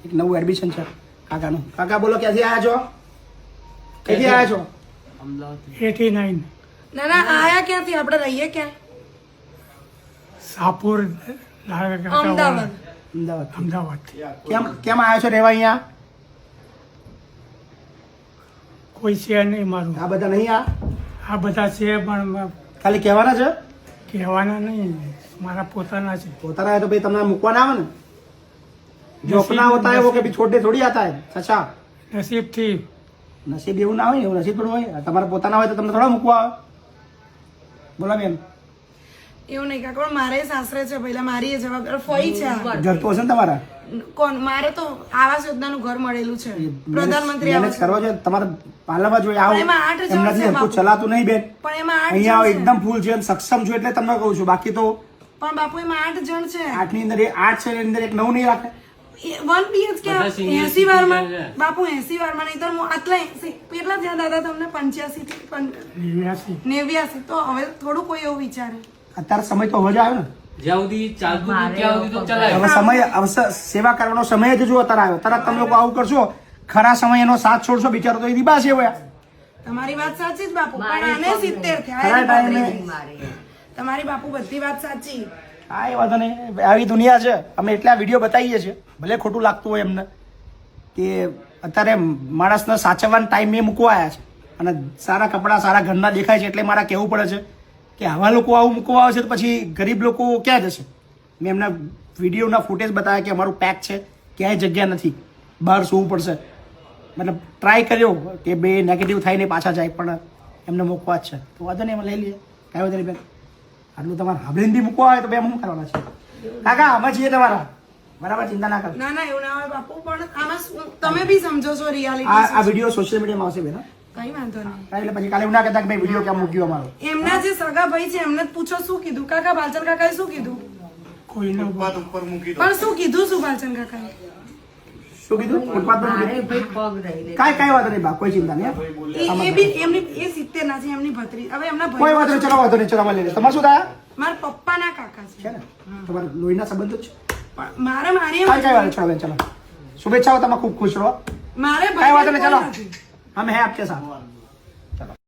એક નવું એડમિશન છે કાકાનું. કાકા બોલો, ક્યાંથી આવ્યા છો? ક્યાંથી આવ્યા છો? 89 ના ના આયા ક્યાંથી? આપણે રહીએ ક્યાં? સાપુર અમદાવાદ. અમદાવાદ. કેમ આવ્યા છો રહેવા અહીંયા? કોઈ છે નહીં મારું. આ બધા નહીં આ બધા છે પણ ખાલી કહેવાના છે? કહેવાના નહીં, મારા પોતાના છે. પોતાના है तो भाई તમને મૂકવા ના આવે ને. जो अपना होता है वो कभी छोटे थोड़ी आता है अच्छा. નસીબથી નસીબ એવું ના હોય ને, એવું નસીબ થોડું હોય. તમારા પોતાના હોય તો તમને થોડા મૂકવા આવે. બોલા બેન. એવું નહીં કાકા, પણ મારે સાસરે છે પહેલા, મારી એ જવાબદાર ફઈ છે આ. ઘર તો હશે ને તમારા? કોણ? મારે તો આવાસ યોજનાનું ઘર મળેલું છે, પ્રધાનમંત્રી મેનેજ આવાસ. કરવા જોઈએ તમારે. પાર્લરમાં જોઈએ આવો. એમાં 8 જણ એમનાથી છે હરખું બાપુ. ચલાતું નહીં બેન. પણ એમાં 8 અહીંયા જણ છે. એકદમ ફૂલ છે અને સક્ષમ છું એટલે તમને કહું છું. બાકી તો પણ બાપુ એમાં 8 જણ છે. 8 ની અંદર 8 છે, એની અંદર એક 9 નહીં રાખે. 1 BHK 80 વારમાં બાપુ, 80 વારમાં નહીં તો આટલા 80 કેટલા થયા દાદા તમને? 85 થી 89. તો હવે થોડું કોઈ એવું વિચારે. અત્યારે સમય તો હવે જ આવ્યો ને. જ્યાં સુધી ચાલતું હતું ત્યાં સુધી તો ચલાય. હવે સમય અવસર સેવા કરવાનો સમય જ જો અત્યારે આવ્યો. તરત તમે લોકો આવું કરશો, ખરા સમય એનો સાથ છોડશો, બિચારો તો એ દિબા છે હવે. તમારી વાત સાચી જ બાપુ, પણ આને 70 થયા. ખરા ટાઈમે તમારી બાપુ બધી વાત સાચી. હા, એ વાંધો નહીં. આવી દુનિયા છે. અમે એટલા વિડીયો બતાવીએ છીએ, ભલે ખોટું લાગતું હોય એમને, કે અત્યારે માણસને સાચવવાનો ટાઈમ એ મૂકવા આવ્યા છે અને સારા કપડાં સારા ઘરના દેખાય છે એટલે મારા કહેવું પડે છે કે આવા લોકો આવું મૂકવા આવે છે તો પછી ગરીબ લોકો ક્યાં જશે? મેં એમના વિડીયોના ફૂટેજ બતાવ્યા કે અમારું પેક છે, ક્યાંય જગ્યા નથી, બહાર સૂવું પડશે. મતલબ ટ્રાય કર્યો કે બે નેગેટિવ થઈને પાછા જાય, પણ એમને મૂકવા જ છે. તો વાંધો નહીં, અમે લઈ લઈએ, કાંઈ વાંધો નહીં બેન. આટલું તમારે હાબલીને બી મૂકવા હોય તો બે શું કરવાના છે? કાકા અમે છીએ તમારા, બરાબર, ચિંતા ના કરો. ના ના એવું ના હોય બાપુ, પણ આમાં તમે બી સમજો છો આ રિયાલિટી. વિડીયો સોશિયલ મીડિયામાં આવશે બેન. કઈ વાંધો નહીં. એટલે પછી કાલે એવું ના કહેતા કે ભાઈ વિડીયો કેમ મૂક્યો અમારો. એમના જે સગા ભાઈ છે એમને જ પૂછો શું કીધું. કાકા બાલચંદ કાકાએ શું કીધું? કોઈનો પણ શું કીધું? શું બાલચંદ કાકાએ શું કીધું? ફૂટપાથ પર મૂકી. કાંઈ વાંધો નહીં બા, કોઈ ચિંતા નહીં. એ બી એમની એ 70 ના છે, એમની ભત્રી. હવે એમના કોઈ ભાઈ વાંધો નહીં, ચલો વાંધો નહીં, ચલો અમે લઈ લઈએ. તમારે શું થાય મારા પપ્પાના કાકા છે. છે ને? તમારે લોહીના સંબંધો જ છે. પણ મારે મારી કાંઈ વાંધો નહીં, ચલો બેન, ચલો. શુભેચ્છાઓ, તમે ખૂબ ખુશ રહો. મારે કાંઈ વાંધો નહીં, ભાઈ ચલો. हम हैं आपके साथ.